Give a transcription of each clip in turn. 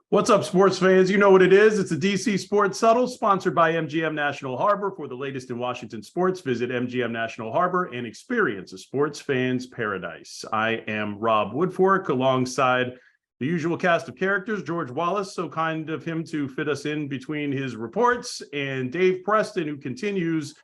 What's up, sports fans? You know what it is. It's a DC Sports Huddle sponsored by MGM National Harbor. For the latest in Washington sports, visit MGM National Harbor and experience a sports fan's paradise. I am Rob Woodfork alongside the usual cast of characters. George Wallace, so kind of him to fit us in between his reports, and Dave Preston, who continues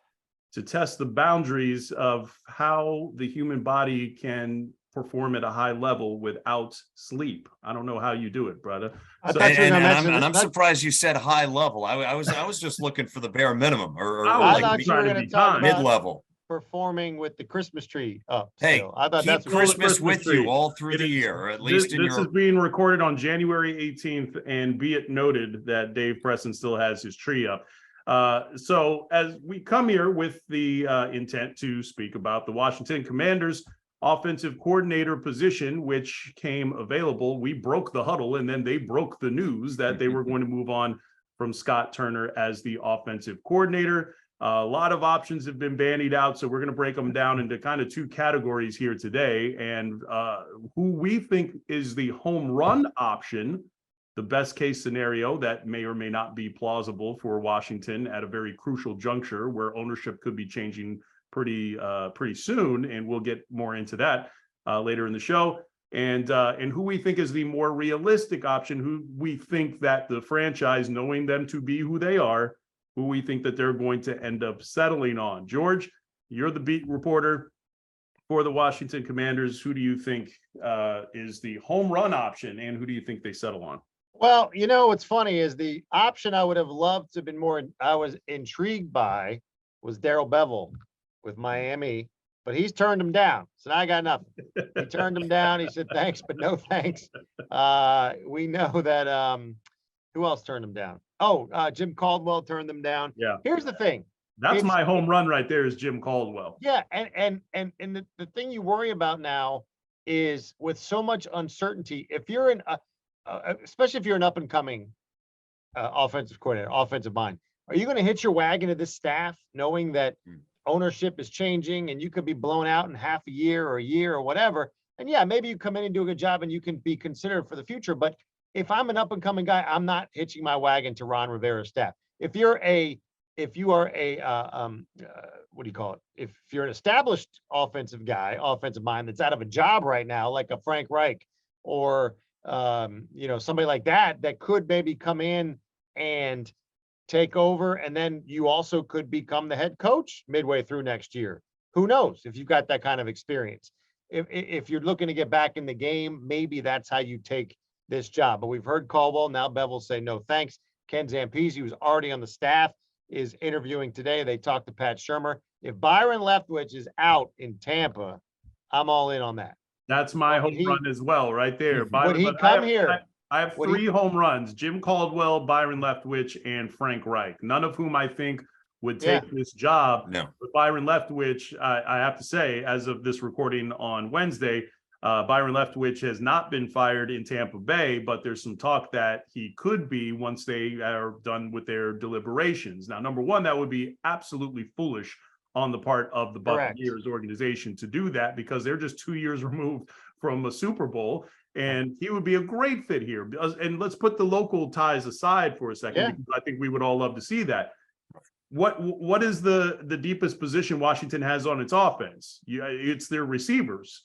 to test the boundaries of how the human body can perform at a high level without sleep. I don't know how you do it, brother. I'm surprised you said high level. I was just looking for the bare minimum or I like thought you were going to talk about mid-level. performing with the Christmas tree up. Hey, still. I thought keep that's Christmas with you all through the year, or at least this is being recorded on January 18th, and be it noted that Dave Preston still has his tree up. So as we come here with the intent to speak about the Washington Commanders offensive coordinator position, which came available, we broke the huddle, and then they broke the news that they were going to move on from Scott Turner as the offensive coordinator. A lot of options have been bandied out, so we're going to break them down into kind of two categories here today, and who we think is the home run option, the best case scenario that may or may not be plausible for Washington at a very crucial juncture where ownership could be changing pretty soon, and we'll get more into that later in the show. And who we think is the more realistic option, who we think that the franchise, knowing them to be who they are, who we think that they're going to end up settling on. George, you're the beat reporter for the Washington Commanders. Who do you think is the home run option, and who do you think they settle on? Well, you know, what's funny is the option I would have loved to have been I was intrigued by was Darrell Bevell with Miami, but he's turned him down. So now I got nothing. He turned him down. He said, thanks, but no thanks. We know that, who else turned him down? Oh, Jim Caldwell turned them down. Yeah. Here's the thing. That's my home run right there, is Jim Caldwell. Yeah. And the thing you worry about now is with so much uncertainty, if you're especially if you're an up and coming offensive coordinator, offensive mind, are you going to hitch your wagon to this staff knowing that ownership is changing and you could be blown out in half a year or a year or whatever? And yeah, maybe you come in and do a good job and you can be considered for the future. But if I'm an up and coming guy, I'm not hitching my wagon to Ron Rivera's staff. If you are a what do you call it? If you're an established offensive guy, offensive mind that's out of a job right now, like a Frank Reich or somebody like that could maybe come in and take over, and then you also could become the head coach midway through next year. Who knows if you've got that kind of experience? If you're looking to get back in the game, maybe that's how you take this job. But we've heard Caldwell, now Bevell say no thanks. Ken Zampese, who's already on the staff, is interviewing today. They talked to Pat Shurmur. If Byron Leftwich is out in Tampa, I'm all in on that. That's my home run as well, right there. Would he come here? I have three home runs: Jim Caldwell, Byron Leftwich, and Frank Reich. None of whom I think would take this job. No. But Byron Leftwich, I have to say, as of this recording on Wednesday, Byron Leftwich has not been fired in Tampa Bay, but there's some talk that he could be once they are done with their deliberations. Now, number one, that would be absolutely foolish on the part of the Buccaneers organization to do that, because they're just 2 years removed from a Super Bowl, and he would be a great fit here. And let's put the local ties aside for a second, because I think we would all love to see that. What is the deepest position Washington has on its offense? It's their receivers.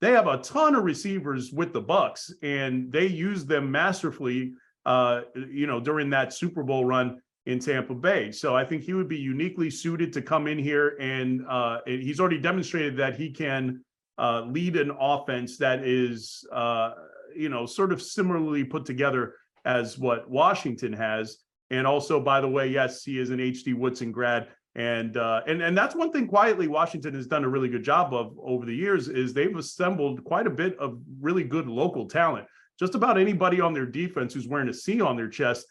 They have a ton of receivers with the Bucks, and they use them masterfully, during that Super Bowl run in Tampa Bay. So I think he would be uniquely suited to come in here, and he's already demonstrated that he can lead an offense that is, sort of similarly put together as what Washington has. And also, by the way, yes, he is an H.D. Woodson grad. And that's one thing quietly Washington has done a really good job of over the years, is they've assembled quite a bit of really good local talent. Just about anybody on their defense who's wearing a C on their chest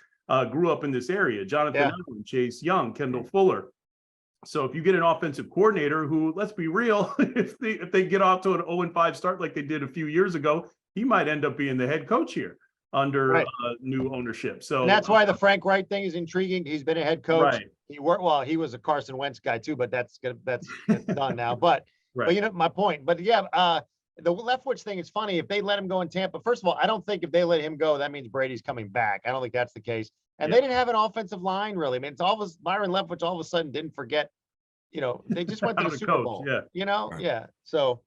grew up in this area. Jonathan Allen, Chase Young, Kendall Fuller. So if you get an offensive coordinator who, let's be real, if they get off to an 0-5 start like they did a few years ago, he might end up being the head coach here under new ownership. So and that's why the Frank Reich thing is intriguing. He's been a head coach. Right. He was a Carson Wentz guy too, but that's done now. But you know my point. But the Leftwich thing is funny. If they let him go in Tampa, first of all, I don't think if they let him go, that means Brady's coming back. I don't think that's the case. And they didn't have an offensive line really. I mean, it's all of Byron Leftwich all of a sudden didn't forget, they just went to the Super Bowl. Yeah. So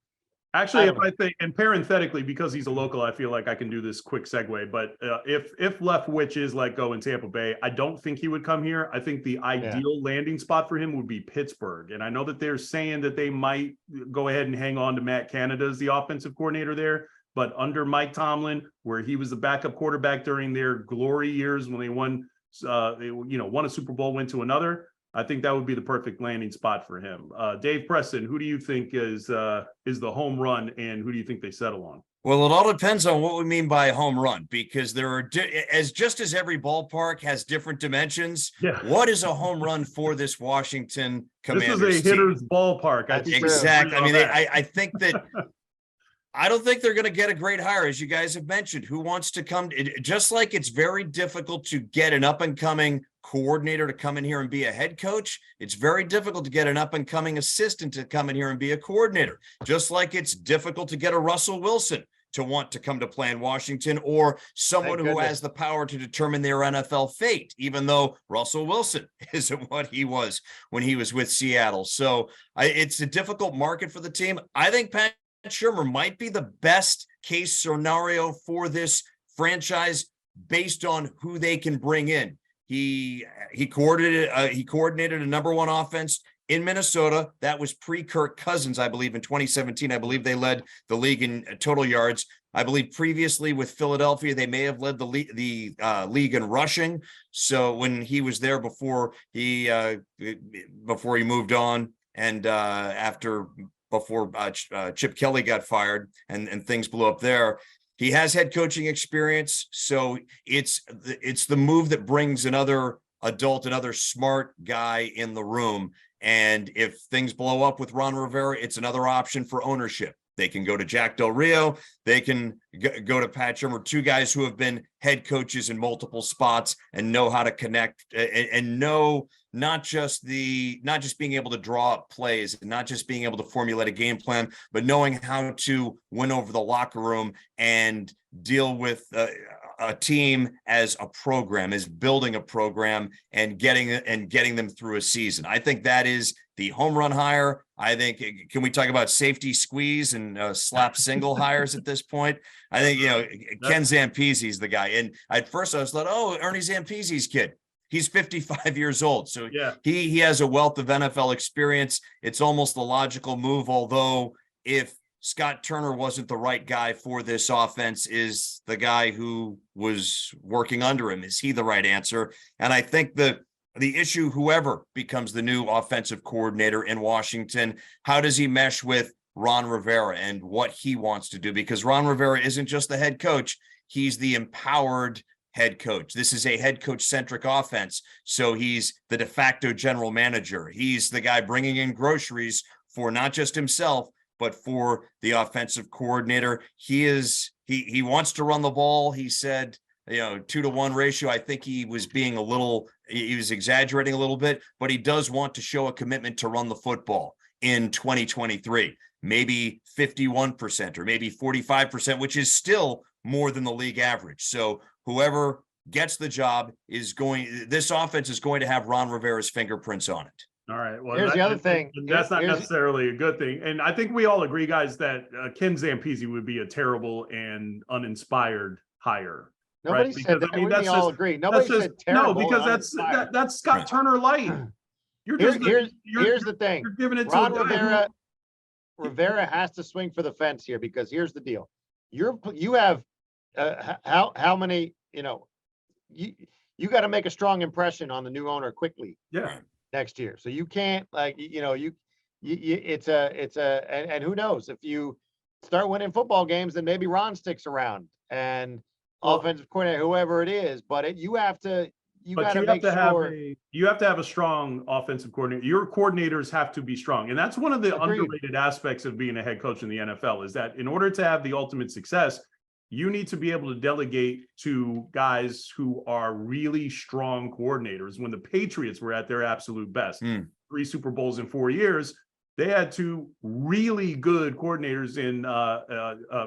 actually, if I think, and parenthetically, because he's a local, I feel like I can do this quick segue. But if Leftwich is let go in Tampa Bay, I don't think he would come here. I think the ideal landing spot for him would be Pittsburgh. And I know that they're saying that they might go ahead and hang on to Matt Canada as the offensive coordinator there. But under Mike Tomlin, where he was the backup quarterback during their glory years when they won, won a Super Bowl, went to another, I think that would be the perfect landing spot for him. Dave Preston, who do you think is the home run, and who do you think they settle on? Well, it all depends on what we mean by home run, because there are just as every ballpark has different dimensions. Yeah. What is a home run for this Washington Commanders This is a hitter's ballpark. Exactly. I mean, I think that I don't think they're going to get a great hire, as you guys have mentioned. Who wants to come? Just like it's very difficult to get an up-and-coming coordinator to come in here and be a head coach, it's very difficult to get an up-and-coming assistant to come in here and be a coordinator. Just like it's difficult to get a Russell Wilson to want to come to play in Washington, or someone who has the power to determine their NFL fate, even though Russell Wilson isn't what he was when he was with Seattle. So it's a difficult market for the team. I think Pat Shurmur might be the best case scenario for this franchise based on who they can bring in. He coordinated a number one offense in Minnesota. That was pre-Kirk Cousins, I believe, in 2017. I believe they led the league in total yards. I believe previously with Philadelphia, they may have led the league in rushing. So when he was there before he moved on, and before Chip Kelly got fired and things blew up there. He has head coaching experience. So it's the move that brings another adult, another smart guy in the room. And if things blow up with Ron Rivera, it's another option for ownership. They can go to Jack Del Rio. They can go to Pat Shurmur, two guys who have been head coaches in multiple spots and know how to connect and know not just being able to draw up plays and not just being able to formulate a game plan, but knowing how to win over the locker room and deal with a team as a program, as building a program and getting them through a season. I think that is the home run hire. I think, can we talk about safety squeeze and slap single hires at this point? I think, Ken Zampese is the guy. And at first I was like, Ernie Zampese's kid. He's 55 years old. So he has a wealth of NFL experience. It's almost a logical move. Although if Scott Turner wasn't the right guy for this offense, is the guy who was working under him, is he the right answer? And I think the issue, whoever becomes the new offensive coordinator in Washington, how does he mesh with Ron Rivera and what he wants to do? Because Ron Rivera isn't just the head coach. He's the empowered head coach. This is a head coach centric offense. So he's the de facto general manager. He's the guy bringing in groceries for not just himself, but for the offensive coordinator. He wants to run the ball. He said, 2-to-1 ratio. I think he was exaggerating a little bit, but he does want to show a commitment to run the football in 2023, maybe 51% or maybe 45%, which is still more than the league average. So whoever gets the job this offense is going to have Ron Rivera's fingerprints on it. All right. Well, here's the other thing. That's not necessarily a good thing. And I think we all agree, guys, that Ken Zampese would be a terrible and uninspired hire. Nobody said that. We all agree. Nobody said terrible. No, because that's Scott Turner light. Here's the thing. You're giving it Ron to Rivera has to swing for the fence here, because here's the deal. You have how many, you got to make a strong impression on the new owner quickly. Yeah. Next year. So you can't and who knows, if you start winning football games, then maybe Ron sticks around and offensive coordinator, whoever it is, but you have to have a strong offensive coordinator. Your coordinators have to be strong. And that's one of the underrated aspects of being a head coach in the NFL, is that in order to have the ultimate success, you need to be able to delegate to guys who are really strong coordinators. When the Patriots were at their absolute best, 3 Super Bowls in 4 years, they had two really good coordinators in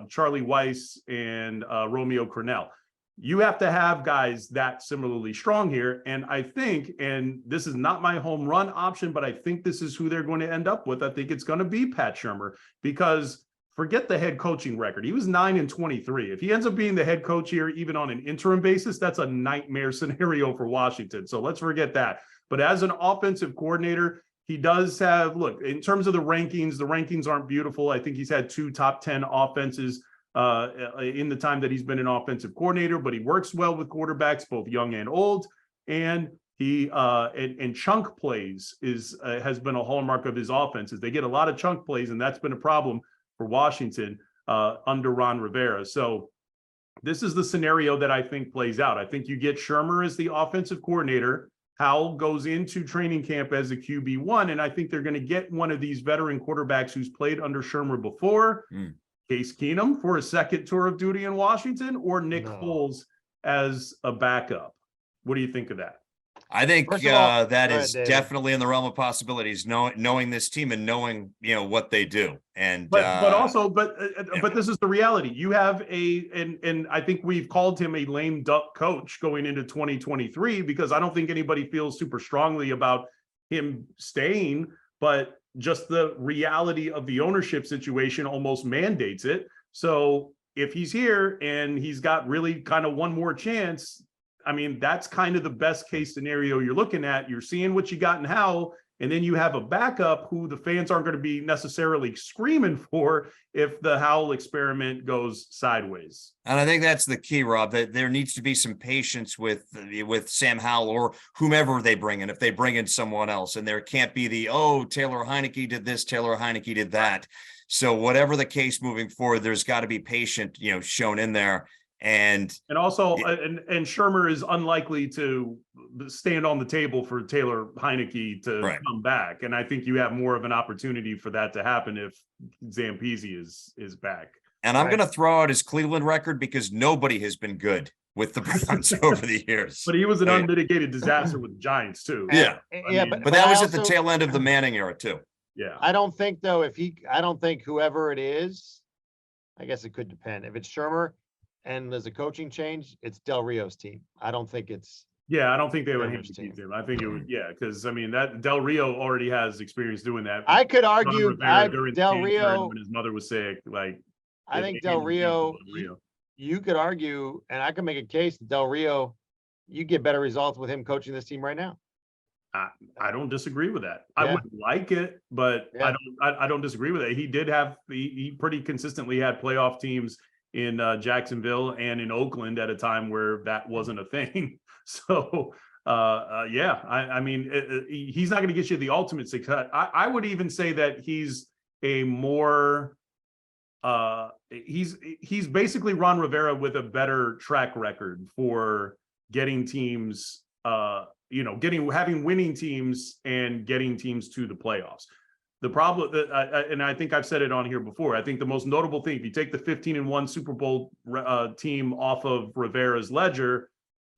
Charlie Weiss and Romeo Crennel. You have to have guys that similarly strong here. And I think, and this is not my home run option, but I think this is who they're going to end up with. I think it's going to be Pat Shurmur, because forget the head coaching record. He was 9-23. If he ends up being the head coach here, even on an interim basis, that's a nightmare scenario for Washington. So let's forget that. But as an offensive coordinator, he does have, look, in terms of the rankings aren't beautiful. I think he's had 2 top 10 offenses in the time that he's been an offensive coordinator, but he works well with quarterbacks, both young and old. And he and chunk plays has been a hallmark of his offenses. They get a lot of chunk plays, and that's been a problem for Washington under Ron Rivera. So this is the scenario that I think plays out. I think you get Shurmur as the offensive coordinator. Howell goes into training camp as a QB1, and I think they're going to get one of these veteran quarterbacks who's played under Shurmur before. Case Keenum for a second tour of duty in Washington, or Nick Foles as a backup. What do you think of that? I think that is definitely in the realm of possibilities, knowing this team and knowing, what they do. And but this is the reality. You have and I think we've called him a lame duck coach going into 2023, because I don't think anybody feels super strongly about him staying, but just the reality of the ownership situation almost mandates it. So if he's here and he's got really kind of one more chance, I mean, that's kind of the best case scenario you're looking at. You're seeing what you got in Howell, and then you have a backup who the fans aren't going to be necessarily screaming for if the Howell experiment goes sideways. And I think that's the key, Rob, that there needs to be some patience with Sam Howell or whomever they bring in, if they bring in someone else. And there can't be Taylor Heineke did this, Taylor Heineke did that. So whatever the case moving forward, there's got to be patient, shown in there. And also, and Shurmur is unlikely to stand on the table for Taylor Heineke to come back. And I think you have more of an opportunity for that to happen if Zampese is back. And I'm going to throw out his Cleveland record, because nobody has been good with the Browns over the years. But he was an unmitigated disaster with the Giants too. Yeah. But that was at the tail end of the Manning era too. Yeah. I don't think though, I don't think whoever it is, I guess it could depend. If it's Shurmur and there's a coaching change, it's Del Rio's team. I don't think it's. Yeah, I don't think they would hand him. I think it would, because I mean that Del Rio already has experience doing that. I could argue Del Rio when his mother was sick. Like, I think Del Rio, you could argue, and I can make a case that Del Rio, you get better results with him coaching this team right now. I don't disagree with that. I wouldn't like it, but I don't disagree with it. He did have he pretty consistently had playoff teams in Jacksonville and in Oakland at a time where that wasn't a thing. So, I mean, he's not going to get you the ultimate success. I would even say that he's a more, he's basically Ron Rivera with a better track record for getting teams, having winning teams and getting teams to the playoffs. The problem, and I think I've said it on here before, I think the most notable thing, if you take the 15-1 Super Bowl team off of Rivera's ledger,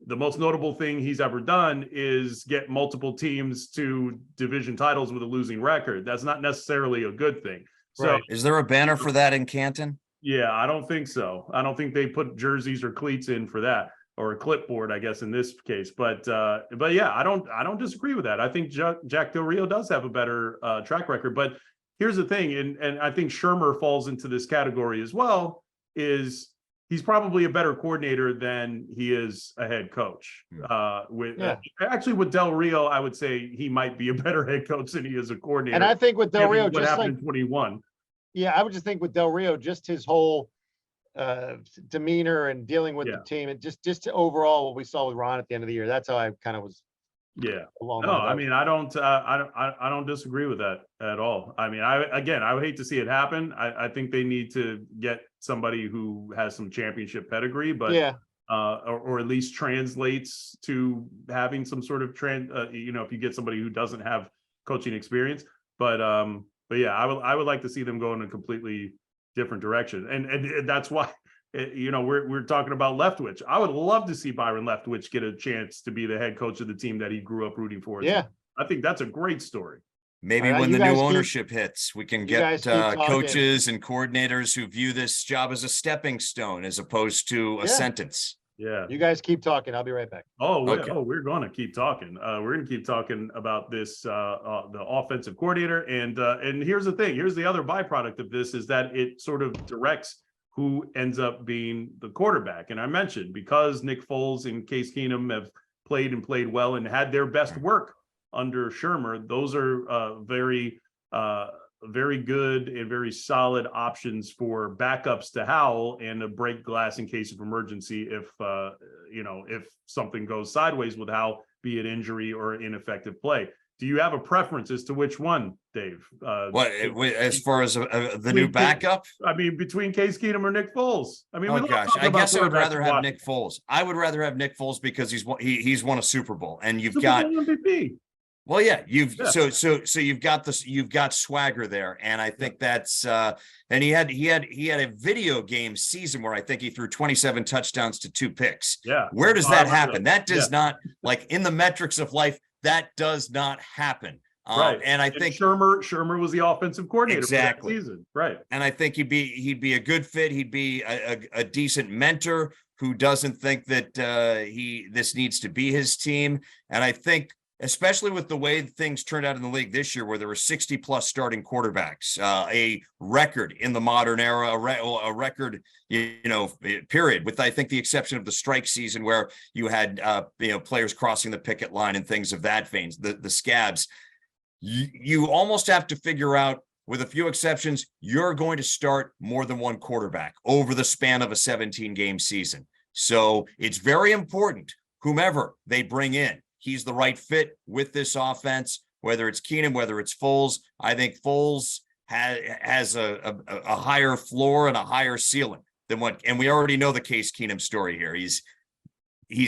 the most notable thing he's ever done is get multiple teams to division titles with a losing record. That's not necessarily a good thing. So, is there a banner for that in Canton? Yeah, I don't think so. I don't think they put jerseys or cleats in for that, or a clipboard, I guess, in this case. But yeah, I don't disagree with that. I think Jack Del Rio does have a better track record. But here's the thing, and I think Shurmur falls into this category as well, is he's probably a better coordinator than he is a head coach. Actually, with Del Rio, I would say he might be a better head coach than he is a coordinator. And I think with Del Rio, what happened in 21. Yeah, I would just think with Del Rio, just his whole demeanor and dealing with the team, and just overall what we saw with Ron at the end of the year. That's how I kind of was. Yeah. I mean, I don't disagree with that at all. I mean, I would hate to see it happen. I think they need to get somebody who has some championship pedigree, but or at least translates to having some sort of if you get somebody who doesn't have coaching experience, but yeah, I would like to see them go in a completely different direction, and that's why we're talking about Leftwich. I would love to see Byron Leftwich get a chance to be the head coach of the team that he grew up rooting for. Yeah, I think that's a great story. Maybe All right, when you the new guys keep- ownership hits, we can you get guys keep talking. coaches and coordinators who view this job as a stepping stone as opposed to a Yeah. sentence. Yeah. You guys keep talking. I'll be right back. Okay. We're going to keep talking. We're going to keep talking about this, the offensive coordinator. And here's the thing. Here's the other byproduct of this is that it sort of directs who ends up being the quarterback. And I mentioned because Nick Foles and Case Keenum have played well and had their best work under Shurmur, those are very good and very solid options for backups to Howell and to break glass in case of emergency if something goes sideways with Howell, be it injury or ineffective play. Do you have a preference as to which one, Dave? As far as the new backup? I mean, between Case Keenum or Nick Foles? I mean, Oh gosh, I guess I would rather have Nick Foles. I would rather have Nick Foles because he's won a Super Bowl, and you've got MVP. Well, yeah, so you've got swagger there, and I think that's and he had a video game season where I think he threw 27 touchdowns to 2 picks. Yeah, where does that happen? That does not, like, in the metrics of life, that does not happen. Right, and I think Shurmur was the offenthis coordinator exactly for that season, right? And I think he'd be a good fit. He'd be a decent mentor who doesn't think that this needs to be his team, and I think, especially with the way things turned out in the league this year, where there were 60 plus starting quarterbacks, a record in the modern era, a record, period, with, I think, the exception of the strike season where you had, players crossing the picket line and things of that vein, the scabs. You almost have to figure out, with a few exceptions, you're going to start more than one quarterback over the span of a 17-game season. So it's very important, whomever they bring in, he's the right fit with this offense, whether it's Keenum, whether it's Foles. I think Foles has a higher floor and a higher ceiling than and we already know the Case Keenum story here. He's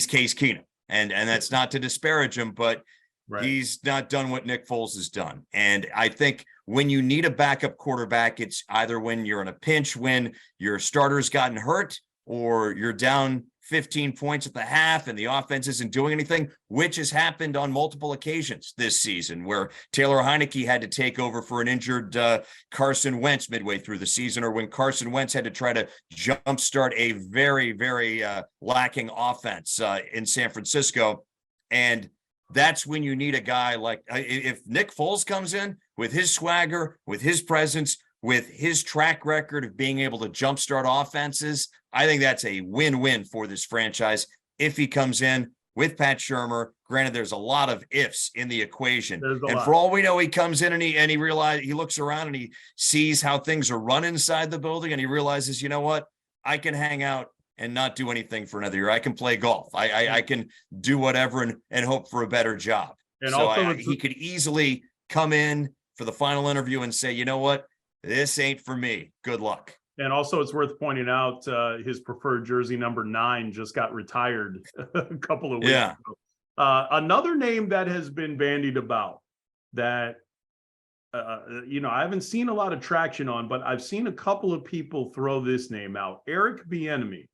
Case Keenum, and that's not to disparage him, but right. He's not done what Nick Foles has done. And I think when you need a backup quarterback, it's either when you're in a pinch, when your starter's gotten hurt, or you're down 15 points at the half and the offense isn't doing anything, which has happened on multiple occasions this season, where Taylor Heineke had to take over for an injured Carson Wentz midway through the season, or when Carson Wentz had to try to jumpstart a very, very lacking offense in San Francisco. And that's when you need a guy like, if Nick Foles comes in with his swagger, with his presence, with his track record of being able to jumpstart offenses, I think that's a win-win for this franchise. If he comes in with Pat Shurmur, granted, there's a lot of ifs in the equation. And for all we know, he comes in and he looks around and he sees how things are run inside the building, and he realizes, you know what, I can hang out and not do anything for another year. I can play golf. I can do whatever and hope for a better job. And so also he could easily come in for the final interview and say, you know what, this ain't for me. Good luck. And also, it's worth pointing out his preferred jersey, number 9, just got retired a couple of weeks ago. Another name that has been bandied about that, I haven't seen a lot of traction on, but I've seen a couple of people throw this name out. Eric Bieniemy.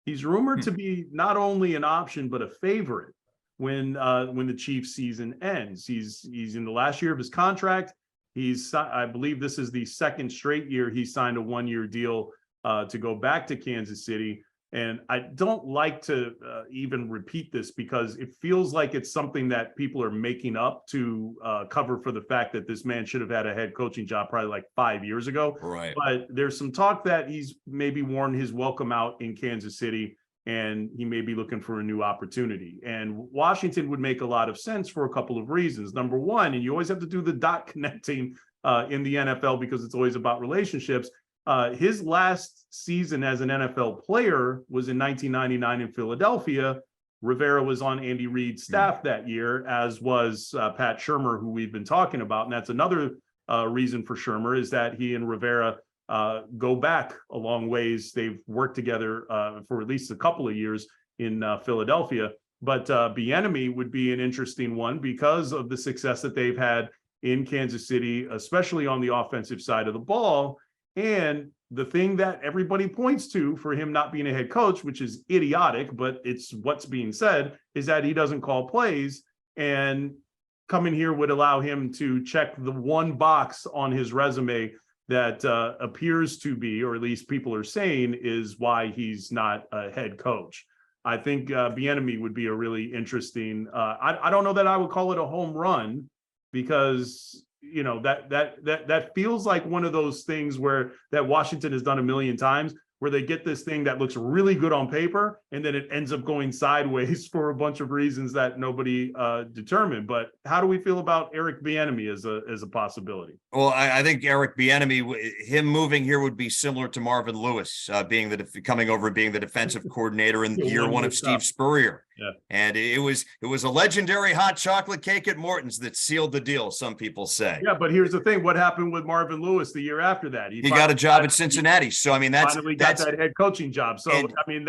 He's rumored to be not only an option, but a favorite when the Chiefs season ends. He's in the last year of his contract. I believe this is the second straight year he signed a 1-year deal to go back to Kansas City. And I don't like to even repeat this because it feels like it's something that people are making up to cover for the fact that this man should have had a head coaching job probably like 5 years ago. Right. But there's some talk that he's maybe worn his welcome out in Kansas City, and he may be looking for a new opportunity. And Washington would make a lot of sense for a couple of reasons. Number one, and you always have to do the dot connecting in the NFL because it's always about relationships. His last season as an NFL player was in 1999 in Philadelphia. Rivera was on Andy Reid's staff that year, as was Pat Shurmur, who we've been talking about. And that's another reason for Shurmur, is that he and Rivera go back a long ways. They've worked together for at least a couple of years in Philadelphia. But Bieniemy would be an interesting one because of the success that they've had in Kansas City, especially on the offensive side of the ball. And the thing that everybody points to for him not being a head coach, which is idiotic, but it's what's being said, is that he doesn't call plays. And coming here would allow him to check the one box on his resume that appears to be, or at least people are saying, is why he's not a head coach. I think Bieniemy would be a really interesting. I don't know that I would call it a home run, because that feels like one of those things where that Washington has done a million times, where they get this thing that looks really good on paper and then it ends up going sideways for a bunch of reasons that nobody determined. But how do we feel about Eric Bieniemy as a possibility? Well, I think Eric Bieniemy, him moving here would be similar to Marvin Lewis coming over and being the defensive coordinator in year one of Steve Spurrier. Yeah. And it was a legendary hot chocolate cake at Morton's that sealed the deal, some people say. Yeah, but here's the thing: what happened with Marvin Lewis the year after that? He got a job at Cincinnati. So I mean, that's that head coaching job. So I mean,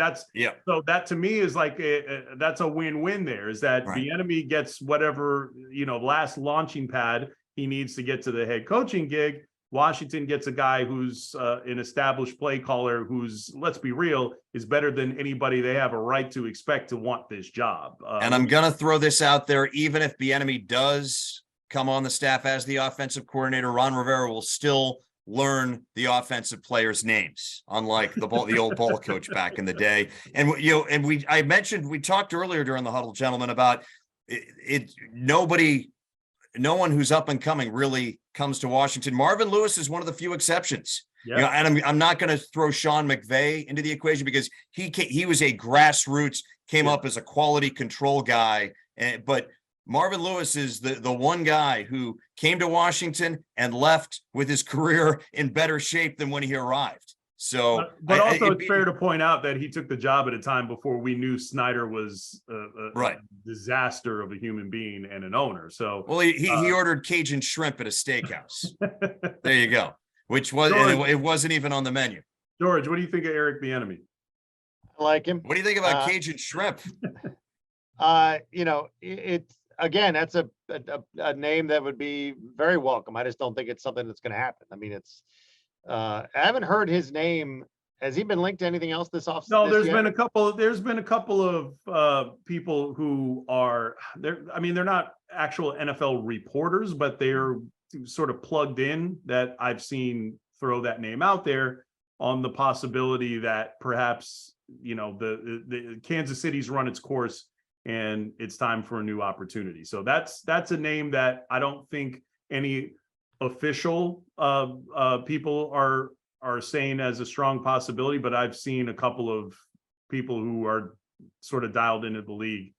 so that to me is like that's a win-win. There is that Bieniemy gets whatever last launching pad he needs to get to the head coaching gig. Washington gets a guy who's an established play caller who's, let's be real, is better than anybody they have a right to expect to want this job. And I'm going to throw this out there. Even if Bieniemy does come on the staff as the offensive coordinator, Ron Rivera will still learn the offensive players' names, unlike the old ball coach back in the day. And we talked earlier during the huddle, gentlemen, about it. No one who's up and coming really comes to Washington. Marvin Lewis is one of the few exceptions. Yeah. And I'm not going to throw Sean McVay into the equation, because he was a grassroots, came up as a quality control guy. But Marvin Lewis is the one guy who came to Washington and left with his career in better shape than when he arrived. So, but also it's fair to point out that he took the job at a time before we knew Snyder was a disaster of a human being and an owner. So, well, he ordered Cajun shrimp at a steakhouse. There you go. Which was, and it wasn't even on the menu. George, what do you think of Eric Bieniemy? I like him. What do you think about Cajun shrimp? It's again, that's a name that would be very welcome. I just don't think it's something that's going to happen. I mean, I haven't heard his name. Has he been linked to anything else this offseason? No, there's been a couple of people who are there. I mean, they're not actual NFL reporters, but they're sort of plugged in that I've seen throw that name out there on the possibility that perhaps, the Kansas City's run its course and it's time for a new opportunity. So that's a name that I don't think any official people are saying as a strong possibility, but I've seen a couple of people who are sort of dialed into the league.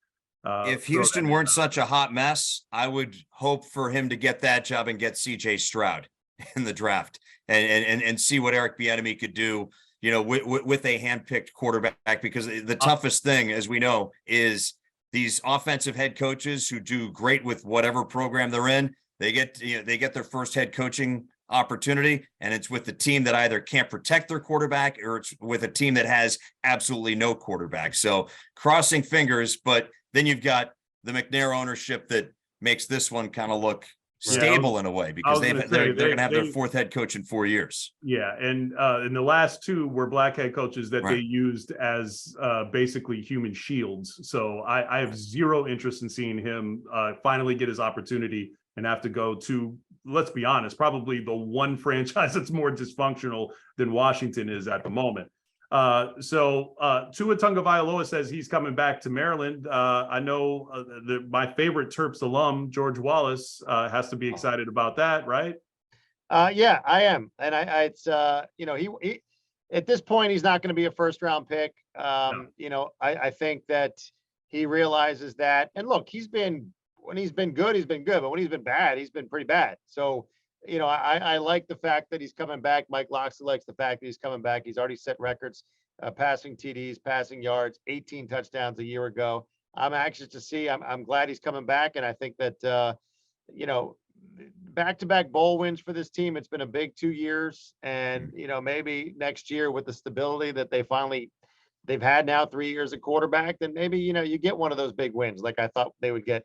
If Houston weren't such a hot mess, I would hope for him to get that job and get CJ Stroud in the draft and see what Eric Bieniemy could do, with a handpicked quarterback, because the toughest thing, as we know, is these offensive head coaches who do great with whatever program they're in. They get their first head coaching opportunity, and it's with the team that either can't protect their quarterback or it's with a team that has absolutely no quarterback. So crossing fingers, but then you've got the McNair ownership that makes this one kind of look stable in a way, because they're going to have their fourth head coach in 4 years. Yeah, and the last two were black head coaches that they used as basically human shields. So I have zero interest in seeing him finally get his opportunity and have to go to, let's be honest, probably the one franchise that's more dysfunctional than Washington is at the moment. So Tua Tagovailoa says he's coming back to Maryland. I know my favorite Terps alum, George Wallace, has to be excited about that, right? Yeah, I am. And it's he at this point, he's not going to be a first round pick. I think that he realizes that. And look, when he's been good, he's been good. But when he's been bad, he's been pretty bad. So, I like the fact that he's coming back. Mike Loxley likes the fact that he's coming back. He's already set records, passing TDs, passing yards, 18 touchdowns a year ago. I'm anxious to see. I'm glad he's coming back. And I think that, back-to-back bowl wins for this team. It's been a big 2 years. And, maybe next year with the stability that they've had now 3 years at quarterback, then maybe, you get one of those big wins like I thought they would get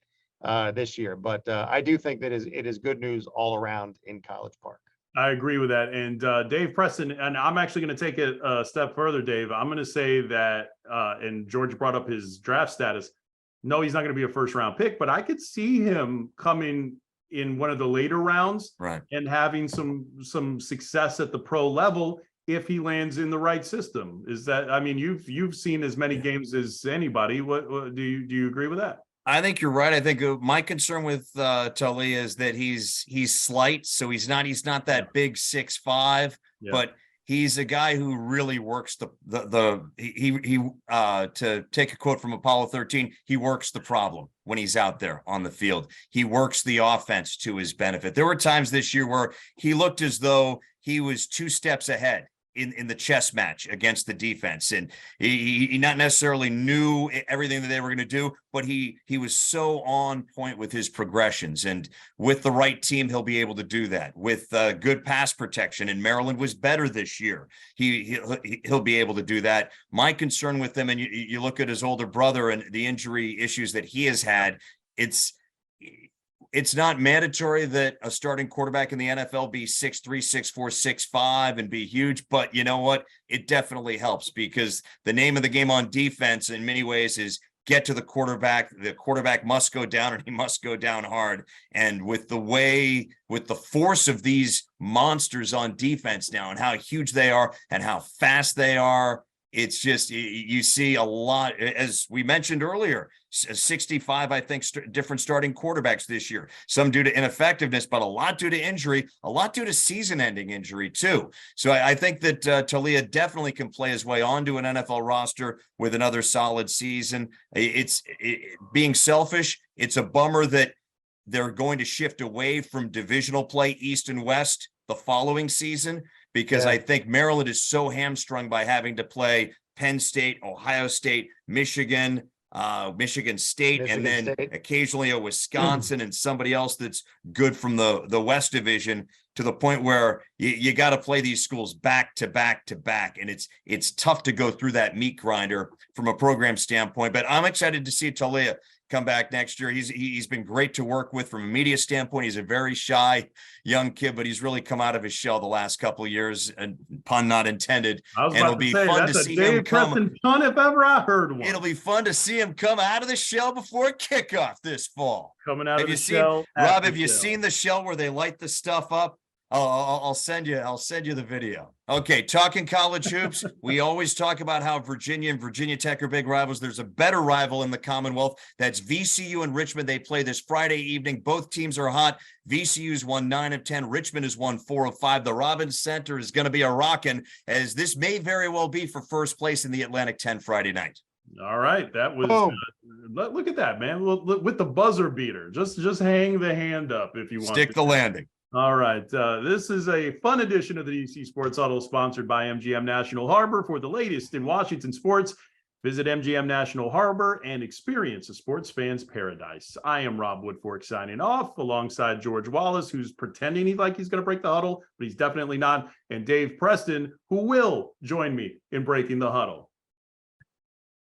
this year. But I do think that it is good news all around in College Park. I agree with that. And Dave Preston, and I'm actually going to take it a step further, Dave. I'm going to say that, and George brought up his draft status. no, he's not going to be a first round pick, but I could see him coming in one of the later rounds, Right. and having some success at the pro level if he lands in the right system. Is that, I mean, you've seen as many games as anybody. What do you agree with that? I think you're right. I think my concern with Talia is that he's slight, so he's not that big 6'5", but he's a guy who really works to take a quote from Apollo 13, he works the problem when he's out there on the field. He works the offense to his benefit. There were times this year where he looked as though he was 2 steps ahead in the chess match against the defense. And he not necessarily knew everything that they were going to do, but he was so on point with his progressions. And with the right team, he'll be able to do that. With good pass protection, and Maryland was better this year, he'll be able to do that. My concern with him, and you look at his older brother and the injury issues that he has had, it's not mandatory that a starting quarterback in the NFL be 6'3", 6'4", 6'5", and be huge. But you know what? It definitely helps, because the name of the game on defense in many ways is get to the quarterback. The quarterback must go down, and he must go down hard. And with the force of these monsters on defense now, and how huge they are and how fast they are, it's just, you see a lot, as we mentioned earlier, 65, I think, different starting quarterbacks this year, some due to ineffectiveness, but a lot due to injury, a lot due to season-ending injury too. So I think that Talia definitely can play his way onto an NFL roster with another solid season. Being selfish, it's a bummer that they're going to shift away from divisional play, East and West, the following season, because I think Maryland is so hamstrung by having to play Penn State, Ohio State, Michigan State, and then occasionally a Wisconsin and somebody else that's good from the West Division, to the point where you got to play these schools back to back to back. And it's tough to go through that meat grinder from a program standpoint. But I'm excited to see Talia come back next year. He's been great to work with from a media standpoint. He's a very shy young kid, but he's really come out of his shell the last couple of years, and pun not intended. And it'll be fun to see him come. Pun if ever I heard one. It'll be fun to see him come out of the shell before kickoff this fall. Coming out of the shell. Rob, have you seen the shell where they light the stuff up? I'll send you the video. Okay, talking college hoops, we always talk about how Virginia and Virginia Tech are big rivals. There's a better rival in the Commonwealth. That's VCU and Richmond. They play this Friday evening. Both teams are hot. VCU's won 9 of 10. Richmond has won 4 of 5. The Robbins Center is going to be a rockin', as this may very well be for first place in the Atlantic 10 Friday night. All right, that was look at that, man. Look, with the buzzer beater, just hang the hand up if you want. Stick the landing. All right. This is a fun edition of the DC Sports Huddle, sponsored by MGM National Harbor. For the latest in Washington sports, visit MGM National Harbor and experience a sports fan's paradise. I am Rob Woodfork signing off alongside George Wallace, who's pretending he's going to break the huddle, but he's definitely not, and Dave Preston, who will join me in breaking the huddle.